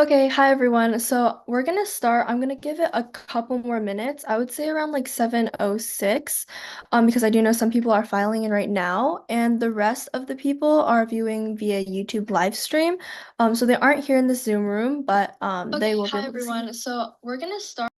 Okay, hi everyone. So we're gonna start. I'm gonna give it a couple more minutes. I would say around like 7:06, because I do know some people are filing in right now, and the rest of the people are viewing via YouTube live stream. So they aren't here in the Zoom room, but they Okay, will be hi able to see. everyone. So we're gonna start.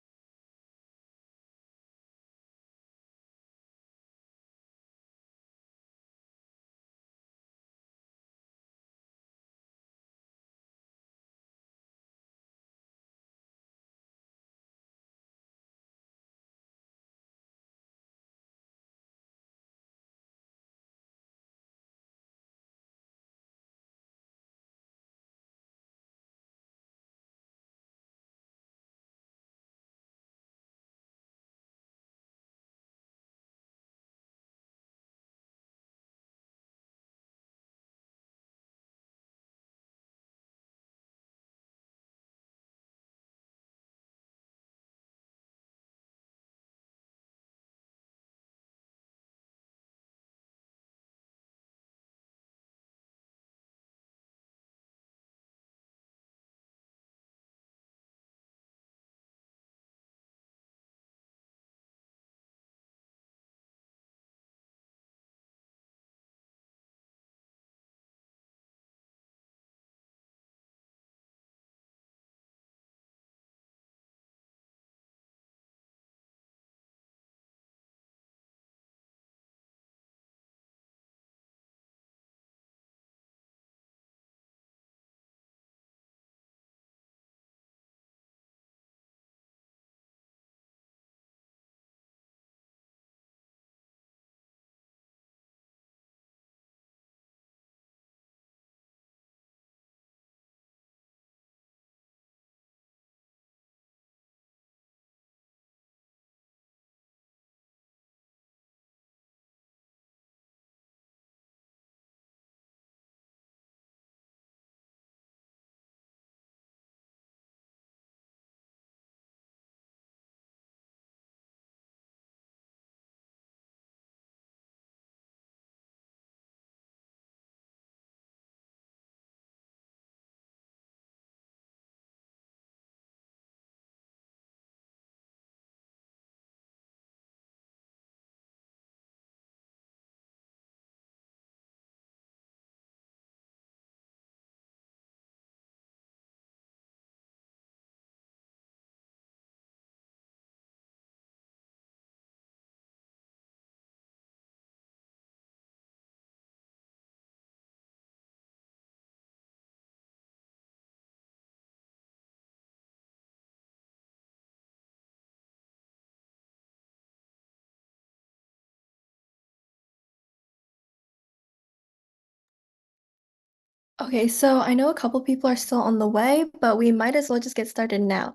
Okay, so I know a couple people are still on the way, but we might as well just get started now,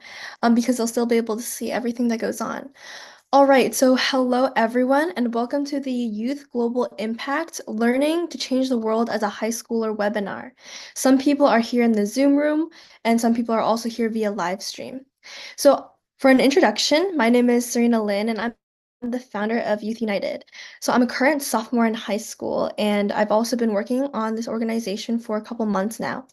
because they'll still be able to see everything that goes on. All right, so hello everyone, and welcome to the Youth Global Impact Learning to Change the World as a High Schooler webinar. Some people are here in the Zoom room, and some people are also here via live stream. So, for an introduction, my name is Serena Lin, and I'm the founder of Youth United. So, I'm a current sophomore in high school, and I've also been working on this organization for a couple months now.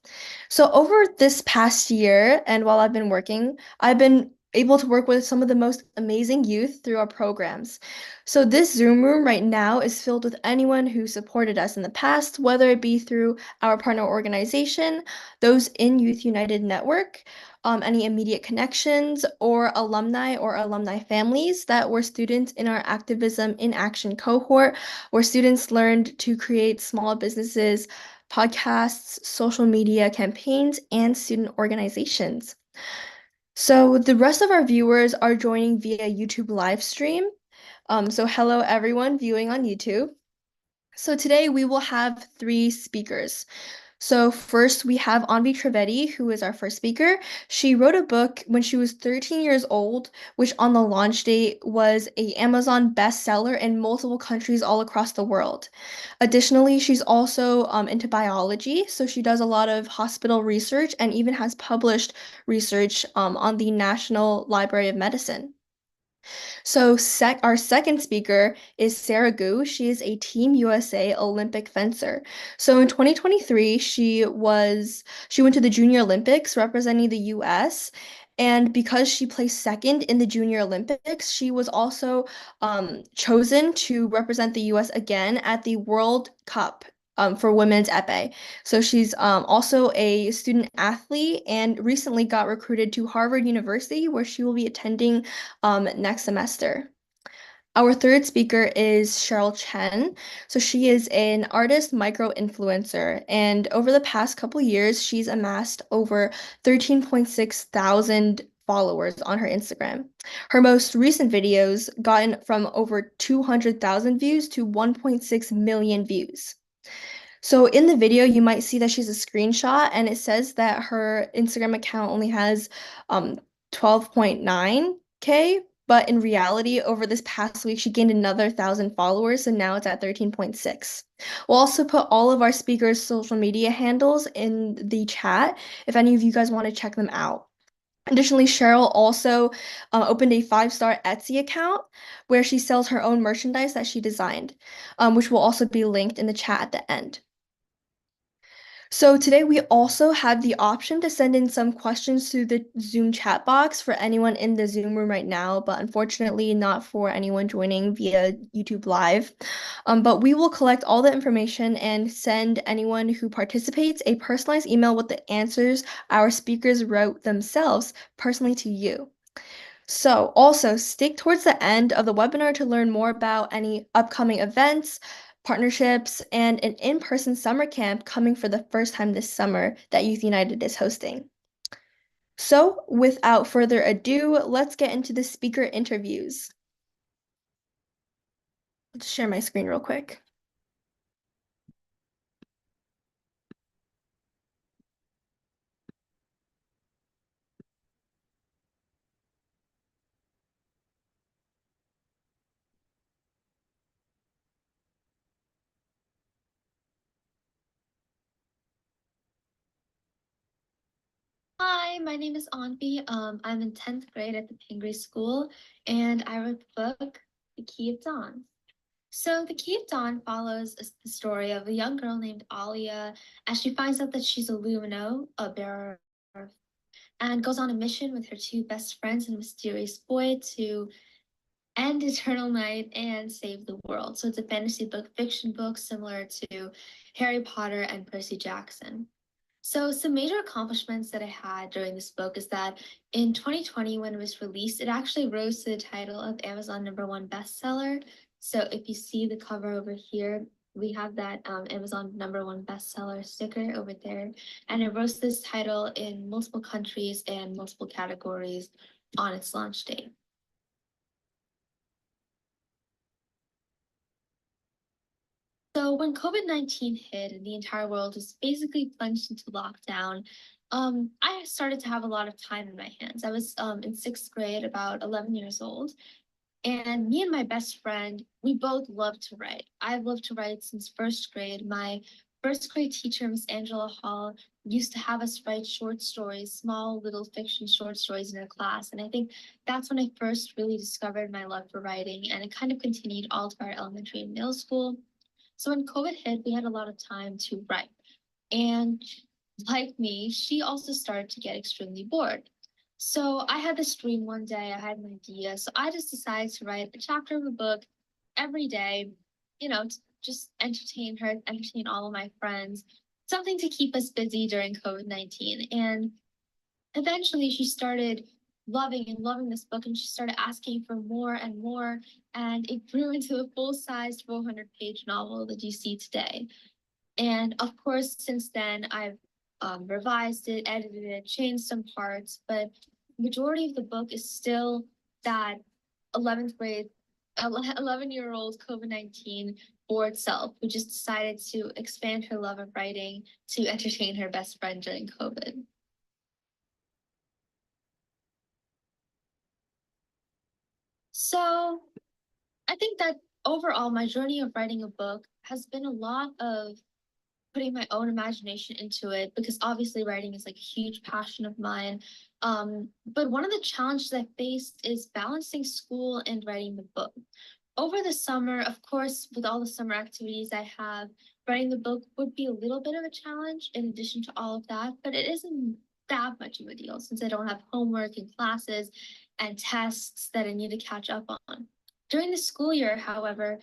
So, over this past year, and while I've been working, I've been able to work with some of the most amazing youth through our programs. So this Zoom room right now is filled with anyone who supported us in the past, whether it be through our partner organization, those in Youth United Network, any immediate connections, or alumni families that were students in our Activism in Action cohort, where students learned to create small businesses, podcasts, social media campaigns, and student organizations. So the rest of our viewers are joining via YouTube live stream. So hello everyone viewing on YouTube. So today we will have three speakers. So first we have Anvi Trivedi, who is our first speaker. She wrote a book when she was 13 years old, which on the launch date was a Amazon bestseller in multiple countries all across the world. Additionally, she's also into biology, so she does a lot of hospital research and even has published research on the National Library of Medicine. So our second speaker is Sarah Gu. She is a Team USA Olympic fencer. So in 2023, she went to the Junior Olympics representing the US. And because she placed second in the Junior Olympics, she was also chosen to represent the US again at the World Cup for women's epee. So she's also a student athlete and recently got recruited to Harvard University, where she will be attending next semester. Our third speaker is Cheryl Chen. So she is an artist micro influencer, and over the past couple years, she's amassed over 13.6 thousand followers on her Instagram. Her most recent videos gotten from over 200,000 views to 1.6 million views. So in the video, you might see that she's a screenshot and it says that her Instagram account only has 12.9K, but in reality, over this past week, she gained another 1,000 followers, so now it's at 13.6. We'll also put all of our speakers' social media handles in the chat if any of you guys want to check them out. Additionally, Cheryl also opened a five-star Etsy account where she sells her own merchandise that she designed, which will also be linked in the chat at the end. So today we also have the option to send in some questions through the Zoom chat box for anyone in the Zoom room right now, but unfortunately not for anyone joining via YouTube Live. But we will collect all the information and send anyone who participates a personalized email with the answers our speakers wrote themselves personally to you. So, also stick towards the end of the webinar to learn more about any upcoming events, partnerships, and an in-person summer camp coming for the first time this summer that Youth United is hosting. So, without further ado, let's get into the speaker interviews. Let's share my screen real quick. Hi, my name is Anvi. I'm in 10th grade at the Pingree School, and I wrote the book, The Key of Dawn. So, The Key of Dawn follows the story of a young girl named Alia as she finds out that she's a Lumino, a bearer, and goes on a mission with her two best friends and a mysterious boy to end eternal night and save the world. So, it's a fantasy book, fiction book similar to Harry Potter and Percy Jackson. So, some major accomplishments that I had during this book is that in 2020, when it was released, it actually rose to the title of Amazon #1 bestseller. So, if you see the cover over here, we have that Amazon #1 bestseller sticker over there. And it rose to this title in multiple countries and multiple categories on its launch date. So when COVID-19 hit and the entire world was basically plunged into lockdown, I started to have a lot of time in my hands. I was in sixth grade, about 11 years old, and me and my best friend, we both loved to write. I've loved to write since first grade. My first grade teacher, Miss Angela Hall, used to have us write short stories, small little fiction short stories in her class. And I think that's when I first really discovered my love for writing, and it kind of continued all through our elementary and middle school. So when COVID hit, we had a lot of time to write. And like me, she also started to get extremely bored. So I had this dream one day, I had an idea. So I just decided to write a chapter of a book every day, to just entertain her, entertain all of my friends, something to keep us busy during COVID-19. And eventually she started loving and loving this book, and she started asking for more and more, and it grew into a full-sized 400-page novel that you see today. And of course, since then I've revised it, edited it, changed some parts, but majority of the book is still that 11th grade 11-year-old COVID-19 bored self who just decided to expand her love of writing to entertain her best friend during COVID. So I think that overall, my journey of writing a book has been a lot of putting my own imagination into it because obviously writing is like a huge passion of mine. But one of the challenges I faced is balancing school and writing the book. Over the summer, of course, with all the summer activities I have, writing the book would be a little bit of a challenge in addition to all of that, but it isn't that much of a deal since I don't have homework and classes and tests that I need to catch up on. During the school year, however,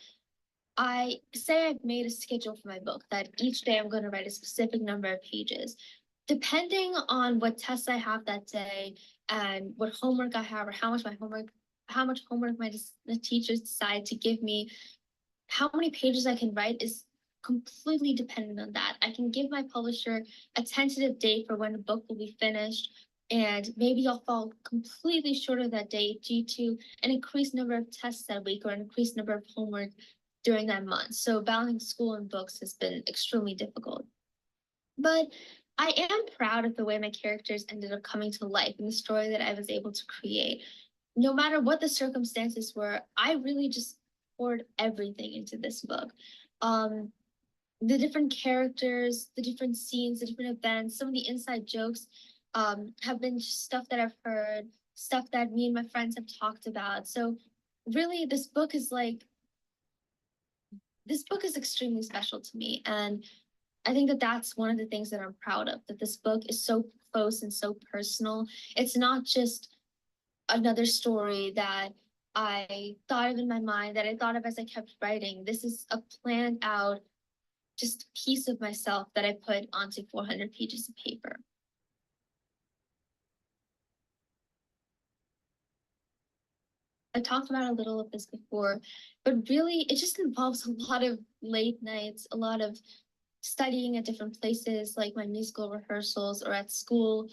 I say I've made a schedule for my book that each day I'm going to write a specific number of pages. Depending on what tests I have that day and what homework I have or how much homework the teachers decide to give me, how many pages I can write is completely dependent on that. I can give my publisher a tentative date for when the book will be finished, and maybe I'll fall completely short of that date due to an increased number of tests that week or an increased number of homework during that month. So balancing school and books has been extremely difficult. But I am proud of the way my characters ended up coming to life in the story that I was able to create. No matter what the circumstances were, I really just poured everything into this book. Um, the different characters, the different scenes, the different events, some of the inside jokes have been stuff that I've heard, stuff that me and my friends have talked about. So really, this book is extremely special to me, and I think that that's one of the things that I'm proud of, that this book is so close and so personal. It's not just another story that I thought of in my mind, that I thought of as I kept writing. This is a planned out just piece of myself that I put onto 400 pages of paper. I talked about a little of this before, but really it just involves a lot of late nights, a lot of studying at different places like my musical rehearsals or at school,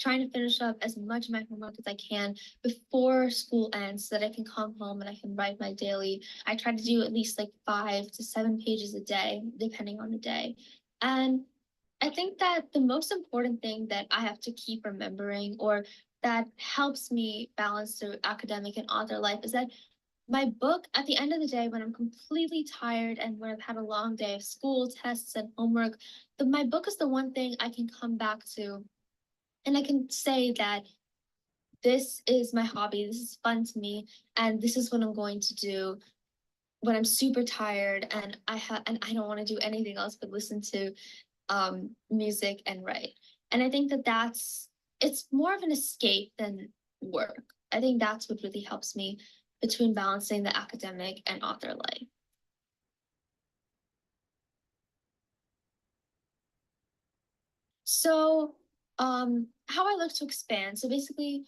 trying to finish up as much of my homework as I can before school ends so that I can come home and I can write my daily. I try to do at least like 5 to 7 pages a day, depending on the day. And I think that the most important thing that I have to keep remembering or that helps me balance through academic and author life is that my book, at the end of the day, when I'm completely tired and when I've had a long day of school, tests, and homework, my book is the one thing I can come back to. And I can say that this is my hobby, this is fun to me, and this is what I'm going to do when I'm super tired and I don't want to do anything else but listen to music and write. And I think that it's more of an escape than work. I think that's what really helps me between balancing the academic and author life. So, how I look to expand. So basically,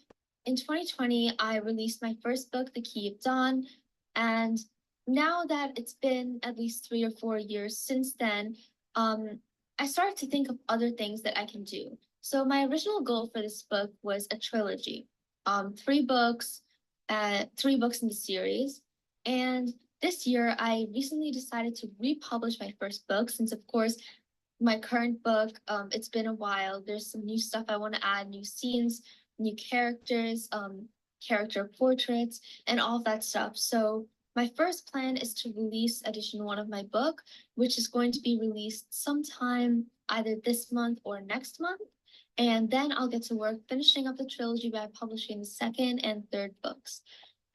in 2020, I released my first book, The Key of Dawn, and now that it's been at least 3 or 4 years since then, um, I started to think of other things that I can do. So my original goal for this book was a trilogy, 3 books, 3 books in the series, and this year I recently decided to republish my first book since, of course, my current book, it's been a while. There's some new stuff I want to add, new scenes, new characters, character portraits, and all of that stuff. So my first plan is to release edition 1 of my book, which is going to be released sometime either this month or next month. And then I'll get to work finishing up the trilogy by publishing the second and third books.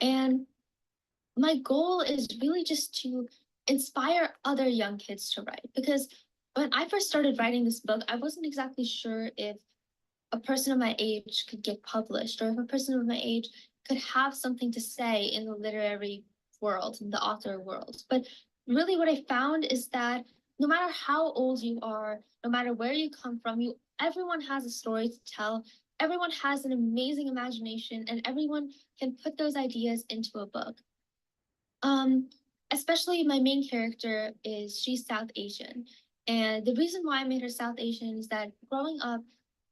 And my goal is really just to inspire other young kids to write because when I first started writing this book, I wasn't exactly sure if a person of my age could get published or if a person of my age could have something to say in the literary world, in the author world. But really, what I found is that no matter how old you are, no matter where you come from, everyone has a story to tell. Everyone has an amazing imagination, and everyone can put those ideas into a book. Um, Especially my main character she's South Asian. And the reason why I made her South Asian is that growing up,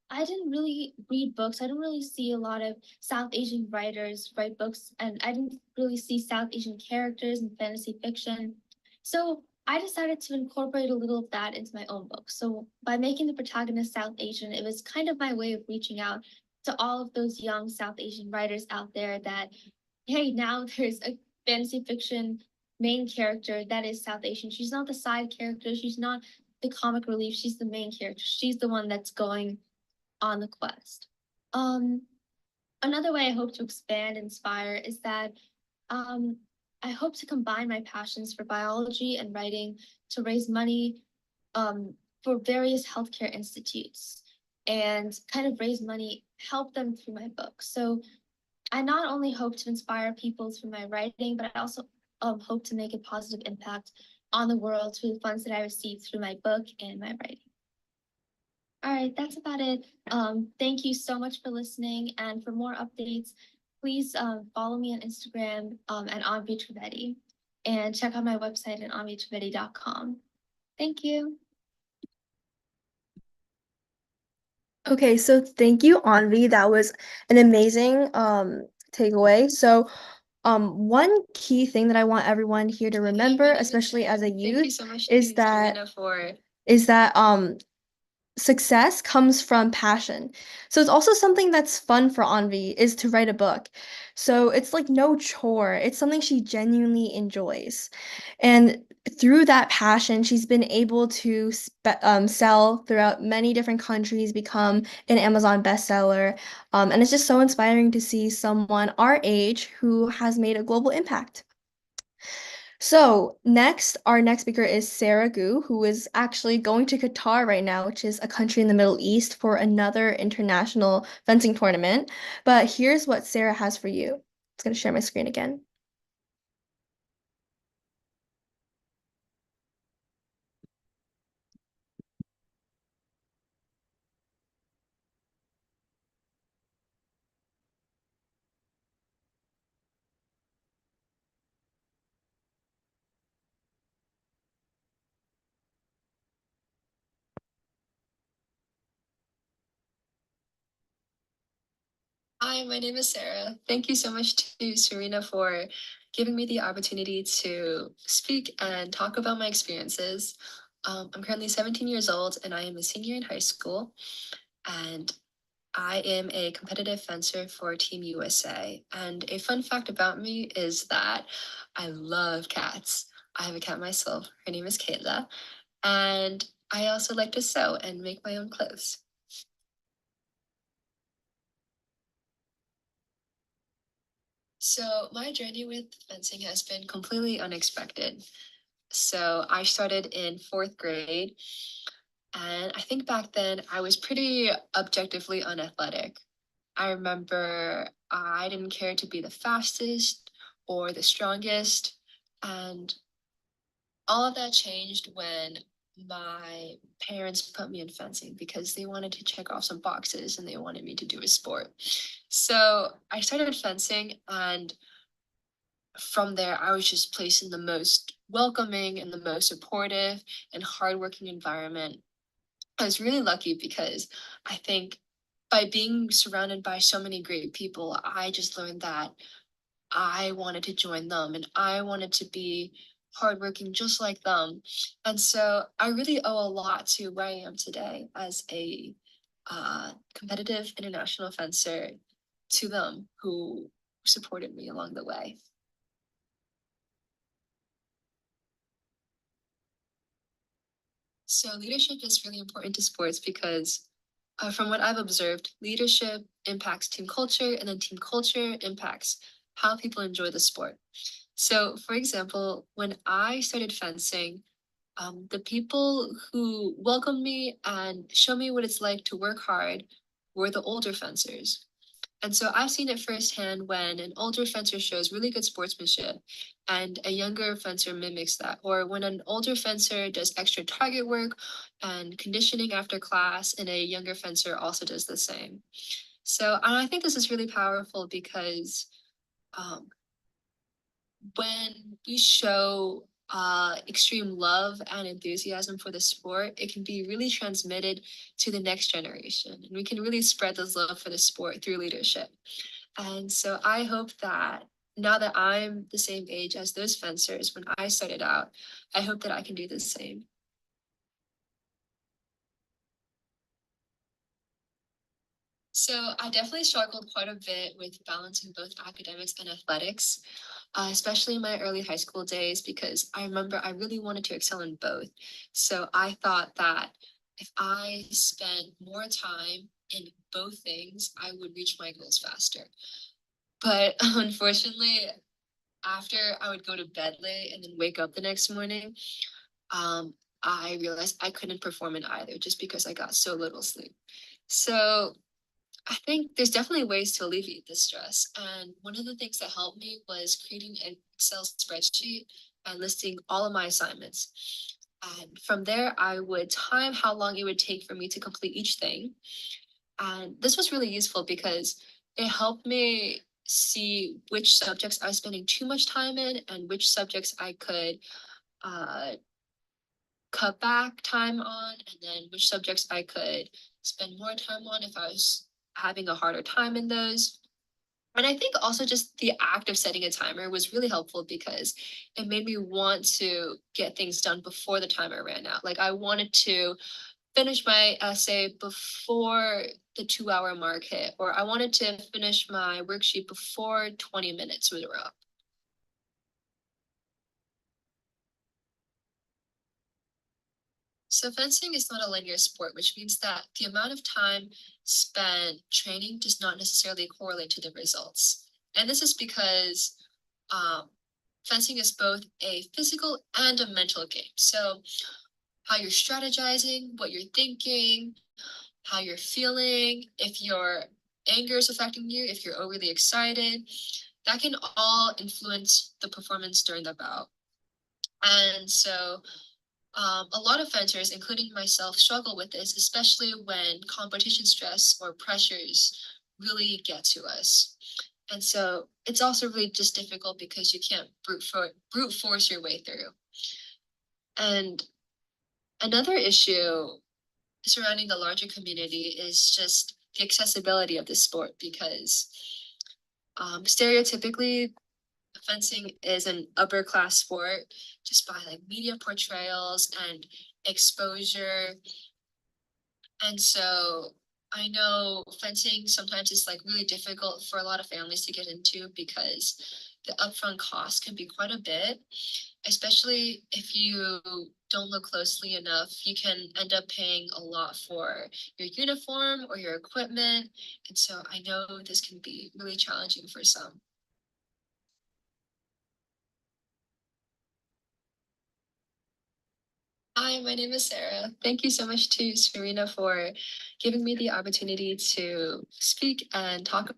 I didn't really read books. I didn't really see a lot of South Asian writers write books, and I didn't really see South Asian characters in fantasy fiction. So I decided to incorporate a little of that into my own book. So by making the protagonist South Asian, it was kind of my way of reaching out to all of those young South Asian writers out there that, hey, now there's a fantasy fiction main character that is South Asian. She's not the side character. She's not the comic relief. She's the main character. She's the one that's going on the quest. Um, Another way I hope to expand, inspire is that um, I hope to combine my passions for biology and writing to raise money um, for various healthcare institutes and kind of raise money, help them through my book. So I not only hope to inspire people through my writing, but I also hope to make a positive impact on the world through the funds that I receive through my book and my writing. All right, that's about it. Thank you so much for listening. And for more updates, please follow me on Instagram at Anvi Trivedi and check out my website at anvitrivedi.com. Thank you. Okay, so thank you, Anvi. That was an amazing takeaway. So one key thing that I want everyone here to remember, especially as a youth, So much is that success comes from passion. So it's also something that's fun for Anvi is to write a book. So it's like no chore. It's something she genuinely enjoys. And through that passion, she's been able to sell throughout many different countries, become an Amazon bestseller. And it's just so inspiring to see someone our age who has made a global impact. So next, our next speaker is Sarah Gu, who is actually going to Qatar right now, which is a country in the Middle East, for another international fencing tournament. But here's what Sarah has for you. It's going to share my screen again. Hi, my name is Sarah. Thank you so much to Serena for giving me the opportunity to speak and talk about my experiences. I'm currently 17 years old and I am a senior in high school. And I am a competitive fencer for Team USA. And a fun fact about me is that I love cats. I have a cat myself. Her name is Kayla. And I also like to sew and make my own clothes. So my journey with fencing has been completely unexpected. So I started in fourth grade, and I think back then I was pretty objectively unathletic. I remember I didn't care to be the fastest or the strongest, and all of that changed when my parents put me in fencing because they wanted to check off some boxes and they wanted me to do a sport. So I started fencing, and from there, I was just placed in the most welcoming and the most supportive and hardworking environment. I was really lucky because I think by being surrounded by so many great people, I just learned that I wanted to join them and I wanted to be hardworking just like them. And so I really owe a lot to where I am today as a competitive international fencer to them who supported me along the way. So leadership is really important to sports because from what I've observed, leadership impacts team culture and then team culture impacts how people enjoy the sport. So for example, when I started fencing, the people who welcomed me and showed me what it's like to work hard were the older fencers. And so I've seen it firsthand when an older fencer shows really good sportsmanship and a younger fencer mimics that, or when an older fencer does extra target work and conditioning after class, and a younger fencer also does the same. So I think this is really powerful because um, when we show extreme love and enthusiasm for the sport, it can be really transmitted to the next generation. And we can really spread this love for the sport through leadership. And so I hope that now that I'm the same age as those fencers when I started out, I hope that I can do the same. So I definitely struggled quite a bit with balancing both academics and athletics, especially in my early high school days, because I remember I really wanted to excel in both. So I thought that if I spent more time in both things, I would reach my goals faster. But unfortunately, after I would go to bed late and then wake up the next morning, um, I realized I couldn't perform in either just because I got so little sleep. So I think there's definitely ways to alleviate this stress. And one of the things that helped me was creating an Excel spreadsheet and listing all of my assignments. And from there, I would time how long it would take for me to complete each thing. And this was really useful because it helped me see which subjects I was spending too much time in and which subjects I could uh, cut back time on, and then which subjects I could spend more time on if I was having a harder time in those. And I think also just the act of setting a timer was really helpful because it made me want to get things done before the timer ran out. Like I wanted to finish my essay before the 2 hour mark hit, or I wanted to finish my worksheet before 20 minutes were up. So fencing is not a linear sport, which means that the amount of time spent training does not necessarily correlate to the results. And this is because fencing is both a physical and a mental game. So how you're strategizing, what you're thinking, how you're feeling, if your anger is affecting you, if you're overly excited, that can all influence the performance during the bout. And so a lot of fencers, including myself, struggle with this, especially when competition stress or pressures really get to us. And so it's also really just difficult because you can't brute force your way through. And another issue surrounding the larger community is just the accessibility of the sport because stereotypically fencing is an upper class sport just by like media portrayals and exposure. And so I know fencing sometimes is like really difficult for a lot of families to get into because the upfront cost can be quite a bit, especially if you don't look closely enough. You can end up paying a lot for your uniform or your equipment. And so I know this can be really challenging for some. Hi, my name is Sarah. Thank you so much to Serena for giving me the opportunity to speak and talk.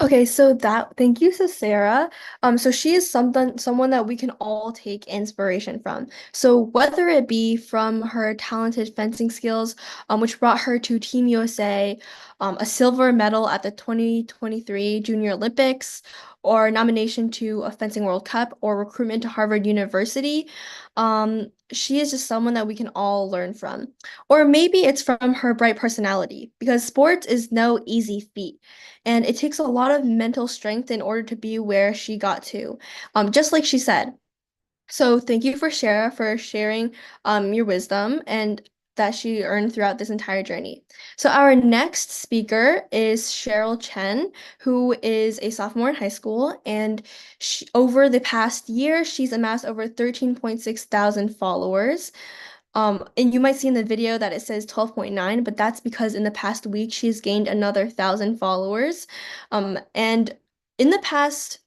Okay, so thank you to Sarah. So she is someone that we can all take inspiration from. So whether it be from her talented fencing skills, which brought her to Team USA, a silver medal at the 2023 Junior Olympics, or nomination to a fencing World Cup, or recruitment to Harvard University, she is just someone that we can all learn from. Or maybe it's from her bright personality, because sports is no easy feat. And it takes a lot of mental strength in order to be where she got to, just like she said. So thank you for sharing your wisdom and that she earned throughout this entire journey. So our next speaker is Cheryl Chen, who is a sophomore in high school, and over the past year, she's amassed over 13.6 thousand followers. And you might see in the video that it says 12.9, but that's because in the past week she's gained another 1,000 followers. And in the past,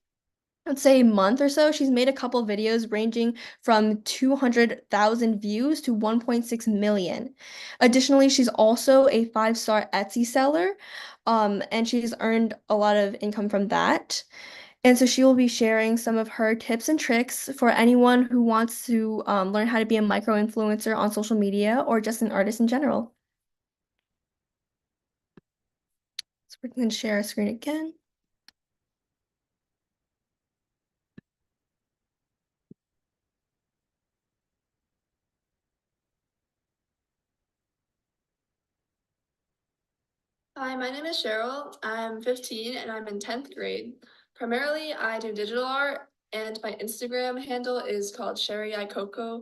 let's say month or so, she's made a couple videos ranging from 200,000 views to 1.6 million. Additionally, she's also a five-star Etsy seller, and she's earned a lot of income from that. And so she will be sharing some of her tips and tricks for anyone who wants to learn how to be a micro influencer on social media or just an artist in general. So we're going to share our screen again. Hi, my name is Cheryl. I'm 15 and I'm in 10th grade. Primarily, I do digital art, and my Instagram handle is called Sherry Coco.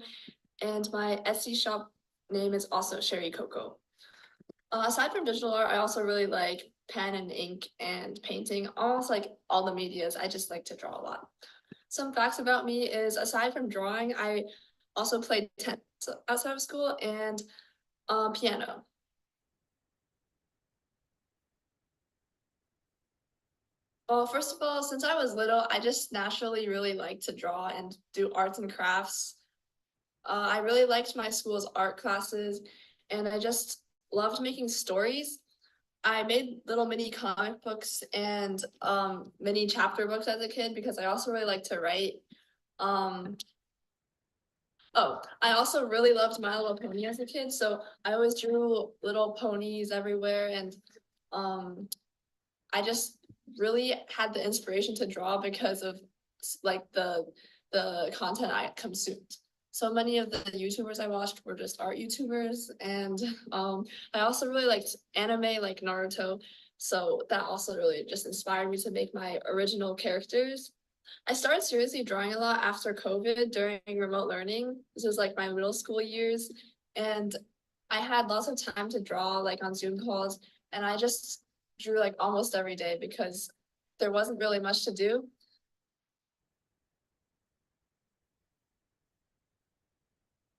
and my Etsy shop name is also Sherry Coco. Aside from digital art, I also really like pen and ink and painting, almost like all the medias. I just like to draw a lot. Some facts about me is aside from drawing, I also played tennis outside of school and piano. Well, first of all, since I was little, I just naturally really liked to draw and do arts and crafts. I really liked my school's art classes, and I just loved making stories. I made little mini comic books and mini chapter books as a kid because I also really like to write. Um, oh, I also really loved My Little Pony as a kid, so I always drew little ponies everywhere, and I just really had the inspiration to draw because of like the content I consumed. So many of the YouTubers I watched were just art YouTubers, and I also really liked anime like Naruto. So that also really just inspired me to make my original characters. I started seriously drawing a lot after COVID during remote learning. This was like my middle school years, and I had lots of time to draw like on Zoom calls, and I just drew like almost every day because there wasn't really much to do.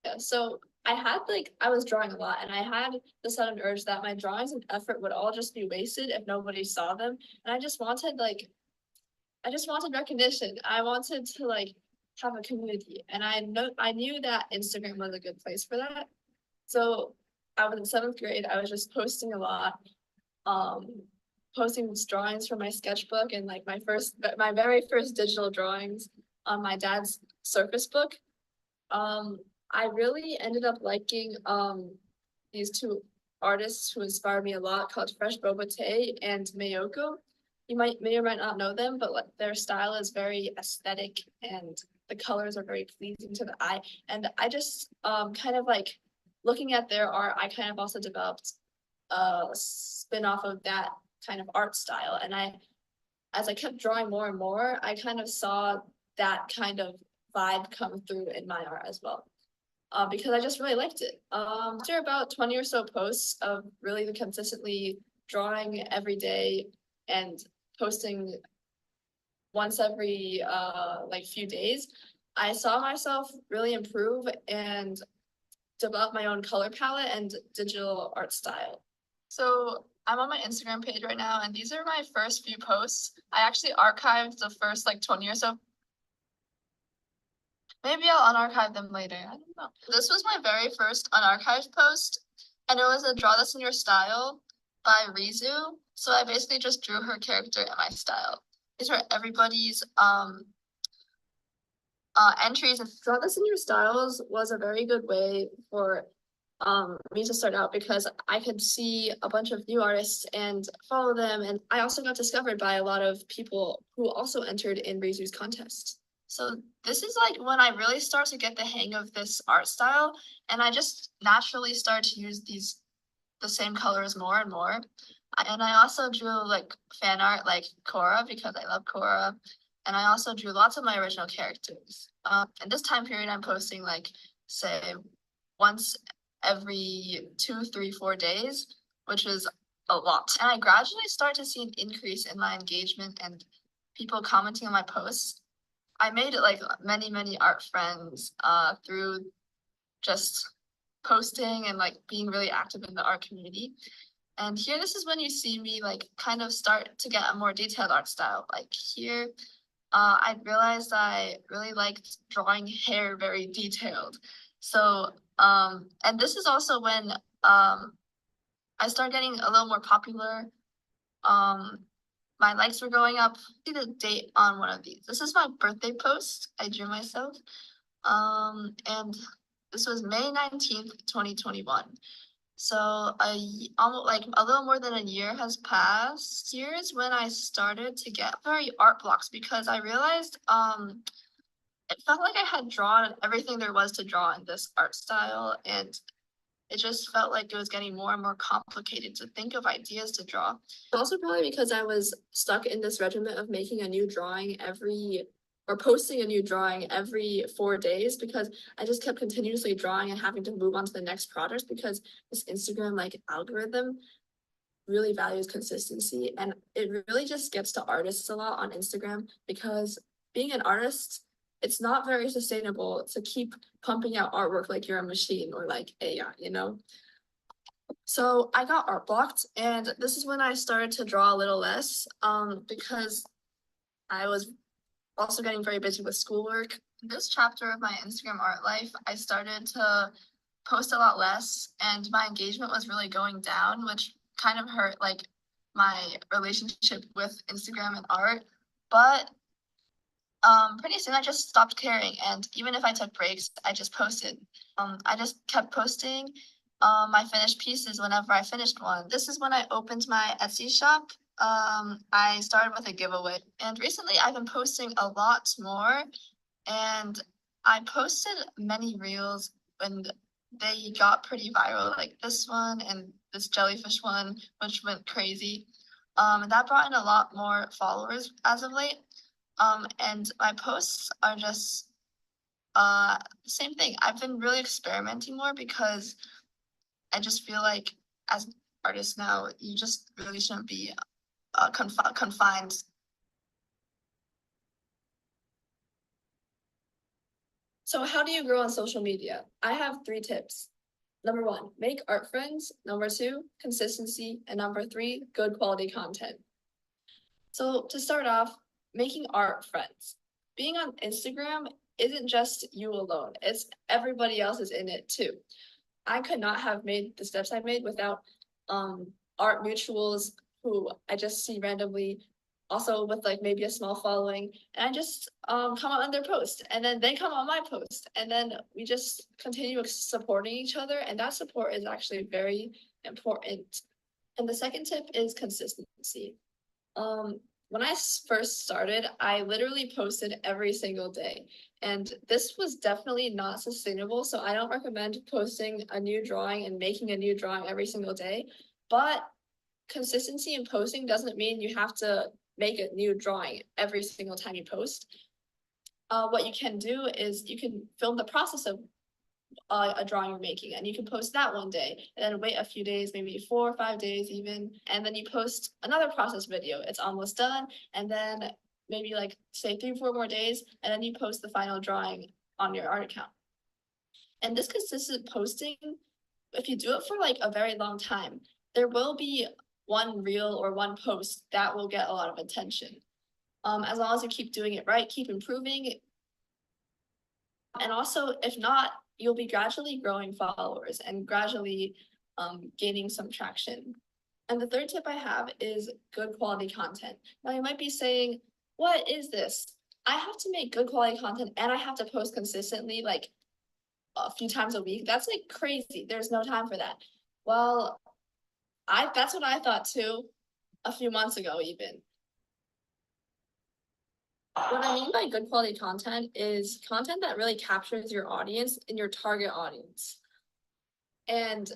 Yeah, so I was drawing a lot and I had the sudden urge that my drawings and effort would all just be wasted if nobody saw them. And I just wanted recognition. I wanted to like have a community. And I knew that Instagram was a good place for that. So I was in seventh grade, I was just posting a lot, um, posting drawings from my sketchbook and like my very first digital drawings on my dad's Surface Book. Um, I really ended up liking these two artists who inspired me a lot called Fresh Boba Tay and Mayoko. You may or might not know them, but like their style is very aesthetic and the colors are very pleasing to the eye. And I just kind of like looking at their art, I kind of also developed a spin-off of that kind of art style. And as I kept drawing more and more, I kind of saw that kind of vibe come through in my art as well. Because I just really liked it. After about 20 or so posts of really consistently drawing every day and posting once every like few days, I saw myself really improve and develop my own color palette and digital art style. So I'm on my Instagram page right now, and these are my first few posts. I actually archived the first like 20 or so. Maybe I'll unarchive them later. I don't know. This was my very first unarchived post, and it was a Draw This in Your Style by Rizu. So I basically just drew her character in my style. These were everybody's entries, and Draw This in Your Styles was a very good way for me to start out because I could see a bunch of new artists and follow them, and I also got discovered by a lot of people who also entered in Rizu's contest. So this is like when I really start to get the hang of this art style, and I just naturally start to use the same colors more and more. And I also drew like fan art like Korra because I love Korra. And I also drew lots of my original characters. In this time period, I'm posting like, say, once every 2, 3, 4 days, which is a lot. And I gradually start to see an increase in my engagement and people commenting on my posts. I made like many art friends through just posting and like being really active in the art community. And here, this is when you see me like kind of start to get a more detailed art style. Like here, I realized I really liked drawing hair very detailed. So, and this is also when I started getting a little more popular. My likes were going up. See the date on one of these. This is my birthday post I drew myself. And this was May 19th, 2021. So almost like a little more than a year has passed. Here's when I started to get very art blocks because I realized it felt like I had drawn everything there was to draw in this art style, and it just felt like it was getting more and more complicated to think of ideas to draw. Also probably because I was stuck in this regimen of making a new drawing every or posting a new drawing every 4 days because I just kept continuously drawing and having to move on to the next project because this Instagram like algorithm really values consistency, and it really just gets to artists a lot on Instagram because being an artist, it's not very sustainable to keep pumping out artwork like you're a machine or like AI, you know? So I got art blocked, and this is when I started to draw a little less, because I was also getting very busy with schoolwork. This chapter of my Instagram art life, I started to post a lot less, and my engagement was really going down, which kind of hurt like my relationship with Instagram and art. But pretty soon I just stopped caring, and even if I took breaks, I just posted. I just kept posting my finished pieces whenever I finished one. This is when I opened my Etsy shop. I started with a giveaway, and recently I've been posting a lot more, and I posted many reels and they got pretty viral, like this one and this jellyfish one, which went crazy. And that brought in a lot more followers as of late. And my posts are just same thing. I've been really experimenting more because I just feel like as artists now, you just really shouldn't be confined. So how do you grow on social media? I have 3 tips. Number 1, make art friends. Number 2, consistency. And number 3, good quality content. So to start off, making art friends. Being on Instagram isn't just you alone, it's everybody else is in it too. I could not have made the steps I made without art mutuals who I just see randomly, also with like maybe a small following, and I just come on their post and then they come on my post and then we just continue supporting each other, and that support is actually very important. And the second tip is consistency. When I first started, I literally posted every single day, and this was definitely not sustainable. So I don't recommend posting a new drawing and making a new drawing every single day. But consistency in posting doesn't mean you have to make a new drawing every single time you post. What you can do is you can film the process of a drawing you're making, and you can post that one day and then wait a few days, maybe 4 or 5 days even, and then you post another process video. It's almost done, and then maybe like say 3 or 4 more days, and then you post the final drawing on your art account. And this consistent posting, if you do it for like a very long time, there will be one reel or one post that will get a lot of attention. As long as you keep doing it right, keep improving. And also, if not, you'll be gradually growing followers and gradually gaining some traction. And the third tip I have is good quality content. Now you might be saying, what is this? I have to make good quality content and I have to post consistently like a few times a week. That's like crazy. There's no time for that. Well, that's what I thought too a few months ago even. What I mean by good quality content is content that really captures your audience and your target audience and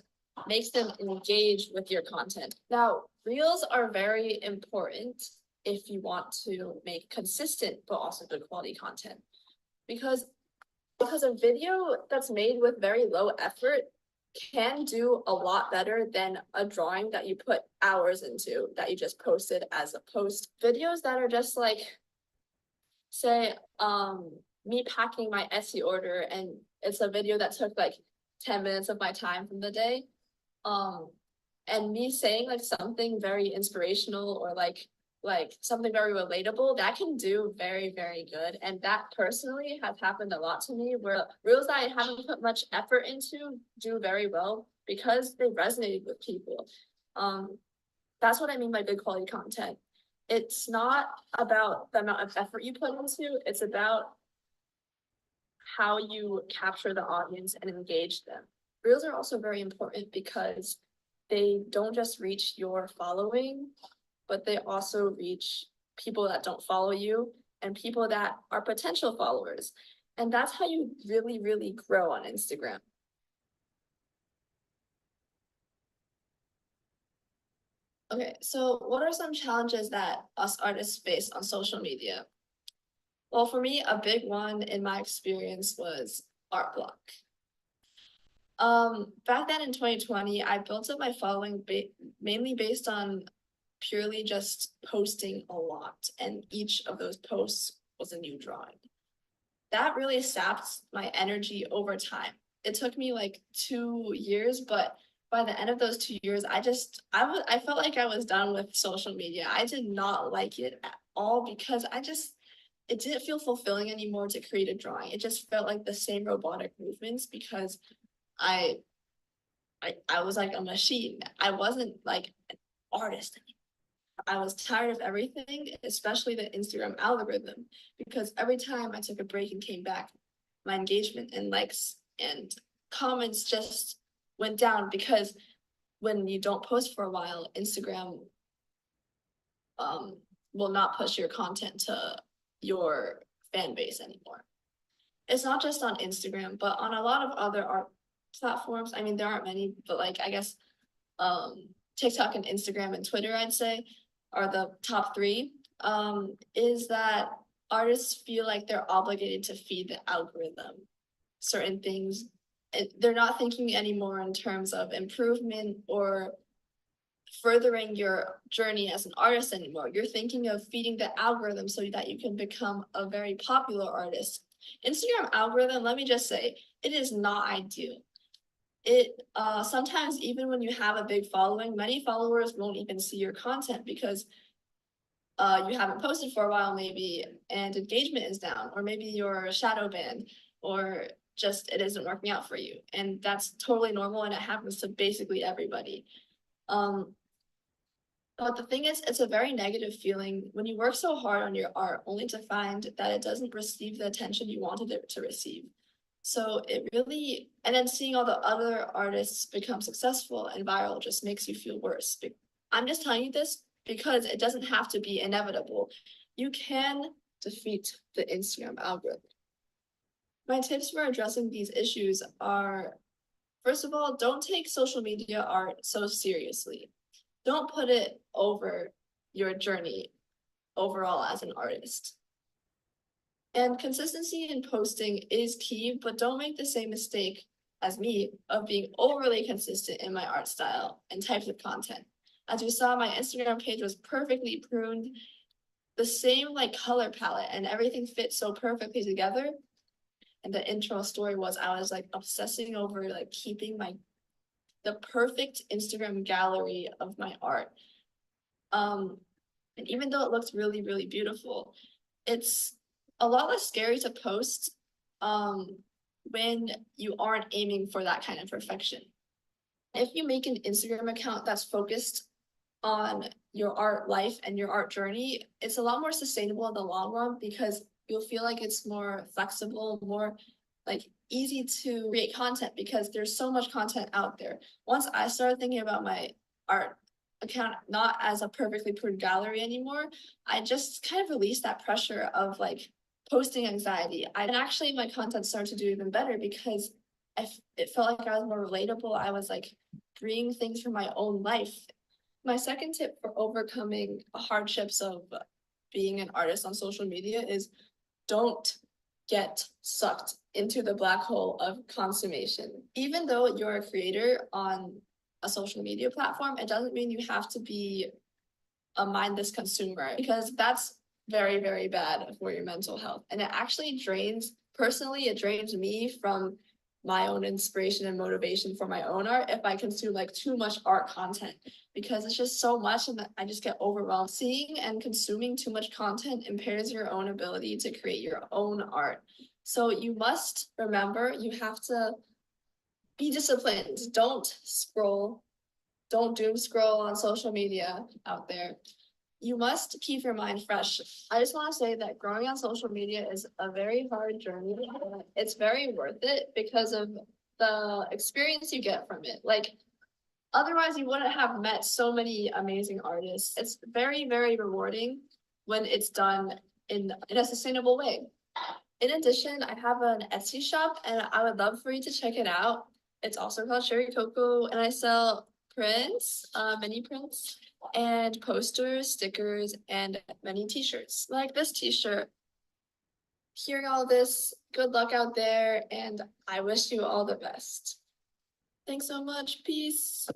makes them engage with your content. Now, reels are very important if you want to make consistent but also good quality content, because a video that's made with very low effort can do a lot better than a drawing that you put hours into that you just posted as a post. Videos that are just like, say, me packing my Etsy order, and it's a video that took like 10 minutes of my time from the day. And me saying like something very inspirational or like something very relatable, that can do very, very good. And that personally has happened a lot to me, where reels that I haven't put much effort into do very well because they resonated with people. That's what I mean by good quality content. It's not about the amount of effort you put into, it's about how you capture the audience and engage them. Reels are also very important because they don't just reach your following, but they also reach people that don't follow you and people that are potential followers. And that's how you really, really grow on Instagram. Okay, so what are some challenges that us artists face on social media? Well, for me, a big one in my experience was art block. Back then in 2020, I built up my following mainly based on purely just posting a lot, and each of those posts was a new drawing. That really sapped my energy over time. It took me like 2 years, but by the end of those 2 years, I felt like I was done with social media. I did not like it at all because it didn't feel fulfilling anymore to create a drawing. It just felt like the same robotic movements because I I was like a machine. I wasn't like an artist. I was tired of everything, especially the Instagram algorithm, because every time I took a break and came back, my engagement and likes and comments just went down because when you don't post for a while, Instagram will not push your content to your fan base anymore. It's not just on Instagram, but on a lot of other art platforms. I mean, there aren't many, but like I guess TikTok and Instagram and Twitter, I'd say, are the top three. Is that artists feel like they're obligated to feed the algorithm certain things. They're not thinking anymore in terms of improvement or furthering your journey as an artist anymore. You're thinking of feeding the algorithm so that you can become a very popular artist. Instagram algorithm, let me just say, it is not ideal. It sometimes even when you have a big following, many followers won't even see your content because you haven't posted for a while maybe and engagement is down, or maybe you're shadow banned, or just it isn't working out for you. And that's totally normal and it happens to basically everybody. But the thing is, it's a very negative feeling when you work so hard on your art only to find that it doesn't receive the attention you wanted it to receive. So it really, and then seeing all the other artists become successful and viral just makes you feel worse. I'm just telling you this because it doesn't have to be inevitable. You can defeat the Instagram algorithm. My tips for addressing these issues are, first of all, don't take social media art so seriously. Don't put it over your journey overall as an artist. And consistency in posting is key, but don't make the same mistake as me of being overly consistent in my art style and types of content. As you saw, my Instagram page was perfectly pruned, the same like color palette, and everything fit so perfectly together. And the intro story was I was like obsessing over like keeping the perfect Instagram gallery of my art. And even though it looks really, really beautiful, it's a lot less scary to post when you aren't aiming for that kind of perfection. If you make an Instagram account that's focused on your art life and your art journey, it's a lot more sustainable in the long run because you'll feel like it's more flexible, more like easy to create content because there's so much content out there. Once I started thinking about my art account not as a perfectly pruned gallery anymore, I just kind of released that pressure of like posting anxiety. And actually my content started to do even better because it felt like I was more relatable. I was like bringing things from my own life. My second tip for overcoming hardships of being an artist on social media is don't get sucked into the black hole of consummation. Even though you're a creator on a social media platform, it doesn't mean you have to be a mindless consumer because that's very, very bad for your mental health. And it actually it drains me from my own inspiration and motivation for my own art if I consume like too much art content because it's just so much and I just get overwhelmed. Seeing and consuming too much content impairs your own ability to create your own art. So you must remember you have to be disciplined. Don't scroll. Don't doom scroll on social media out there. You must keep your mind fresh. I just want to say that growing on social media is a very hard journey. It's very worth it because of the experience you get from it. Like, otherwise, you wouldn't have met so many amazing artists. It's very, very rewarding when it's done in a sustainable way. In addition, I have an Etsy shop and I would love for you to check it out. It's also called Cherry Coco and I sell prints, mini prints, and posters, stickers, and many t-shirts. Like this t-shirt hearing all this. Good luck out there, and I wish you all the best. Thanks so much. Peace.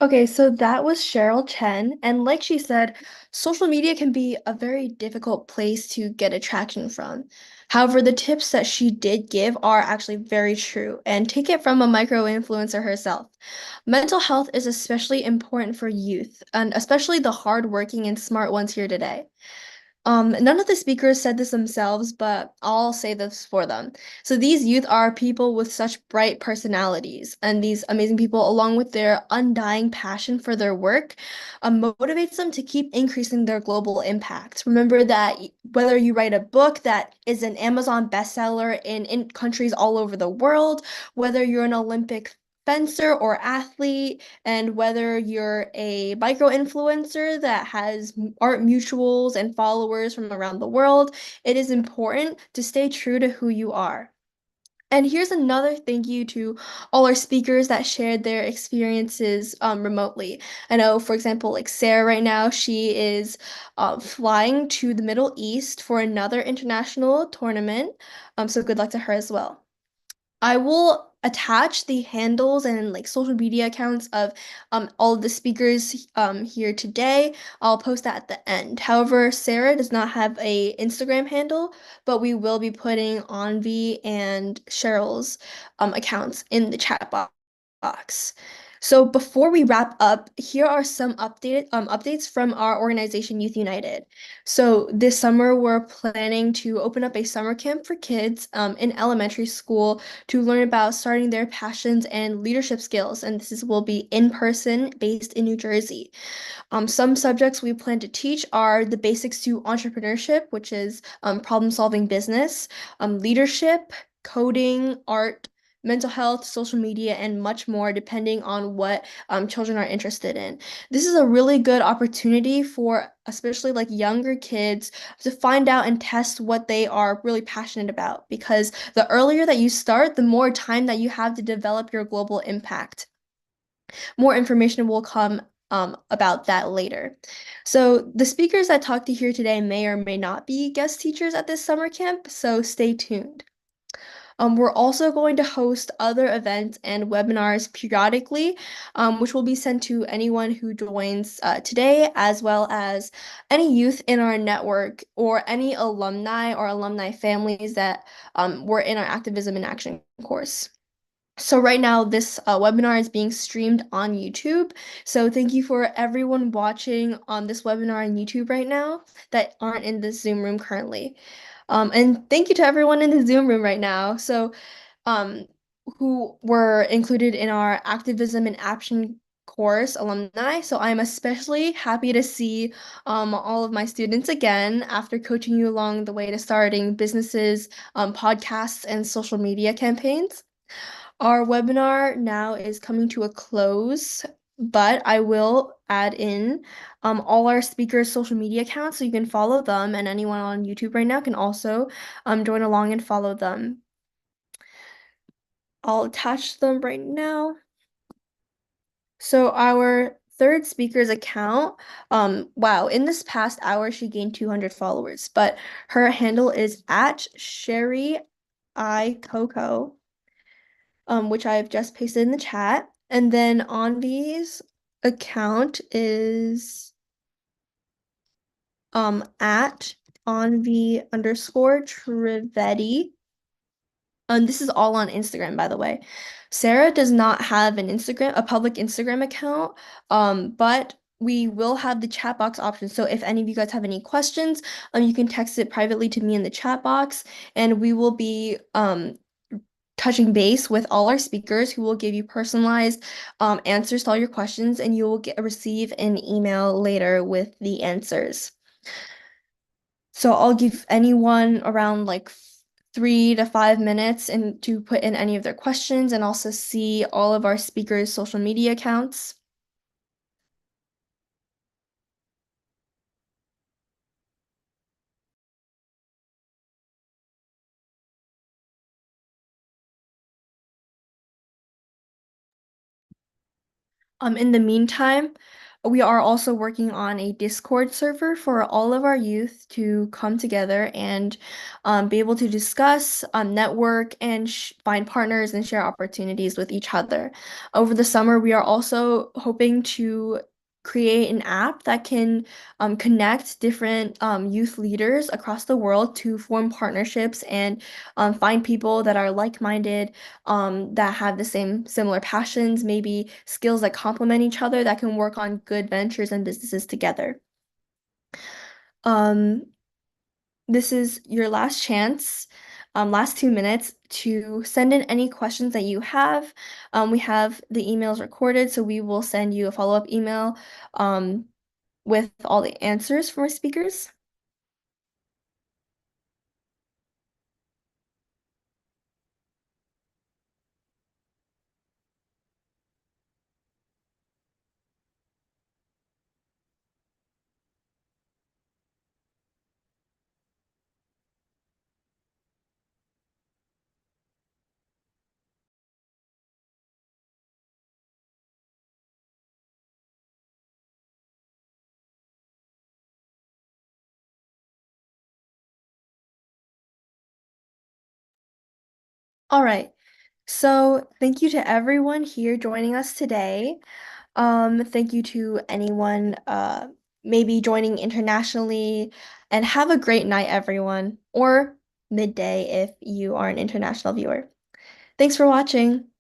Okay, so that was Cheryl Chen, and like she said, social media can be a very difficult place to get attraction from. However, the tips that she did give are actually very true, and take it from a micro-influencer herself. Mental health is especially important for youth, and especially the hardworking and smart ones here today. None of the speakers said this themselves, but I'll say this for them. So these youth are people with such bright personalities, and these amazing people, along with their undying passion for their work, motivates them to keep increasing their global impact. Remember that whether you write a book that is an Amazon bestseller in countries all over the world, whether you're an Olympic fencer or athlete, and whether you're a micro influencer that has art mutuals and followers from around the world, it is important to stay true to who you are. And here's another thank you to all our speakers that shared their experiences remotely. I know, for example, like Sarah right now, she is flying to the Middle East for another international tournament. So good luck to her as well. I will attach the handles and like social media accounts of all of the speakers here today. I'll post that at the end. However, Sarah does not have a Instagram handle, but we will be putting Anvi and Cheryl's accounts in the chat box. So before we wrap up, here are some updates from our organization Youth United. So this summer, we're planning to open up a summer camp for kids in elementary school to learn about starting their passions and leadership skills. And will be in person, based in New Jersey. Some subjects we plan to teach are the basics to entrepreneurship, which is problem solving business, leadership, coding, art, mental health, social media, and much more, depending on what children are interested in. This is a really good opportunity for especially like younger kids to find out and test what they are really passionate about, because the earlier that you start, the more time that you have to develop your global impact. More information will come about that later. So the speakers I talked to here today may or may not be guest teachers at this summer camp, so stay tuned. We're also going to host other events and webinars periodically, which will be sent to anyone who joins today, as well as any youth in our network or any alumni or alumni families that were in our Activism in Action course. So right now, this webinar is being streamed on YouTube. So thank you for everyone watching on this webinar on YouTube right now that aren't in the Zoom room currently. And thank you to everyone in the Zoom room right now. So who were included in our Activism in Action course alumni. So I'm especially happy to see all of my students again after coaching you along the way to starting businesses, podcasts, and social media campaigns. Our webinar now is coming to a close, but I will add in all our speakers' social media accounts so you can follow them, and anyone on YouTube right now can also join along and follow them. I'll attach them right now. So our third speaker's account, wow, in this past hour, she gained 200 followers, but her handle is at Sherry I Coco. Which I've just pasted in the chat. And then Anvi's account is at Anvi_Trivedi. This is all on Instagram, by the way. Sarah does not have a public Instagram account, but we will have the chat box option. So if any of you guys have any questions, you can text it privately to me in the chat box, and we will be touching base with all our speakers who will give you personalized answers to all your questions, and you will receive an email later with the answers. So I'll give anyone around like 3 to 5 minutes and to put in any of their questions, and also see all of our speakers' social media accounts. In the meantime, we are also working on a Discord server for all of our youth to come together and be able to discuss, network, and find partners and share opportunities with each other. Over the summer, we are also hoping to create an app that can connect different youth leaders across the world to form partnerships and find people that are like-minded, that have the same similar passions, maybe skills that complement each other that can work on good ventures and businesses together. Um, this is your last chance, last 2 minutes to send in any questions that you have. We have the emails recorded, so we will send you a follow-up email with all the answers from our speakers. All right. So thank you to everyone here joining us today. Thank you to anyone maybe joining internationally, and have a great night, everyone, or midday if you are an international viewer. Thanks for watching.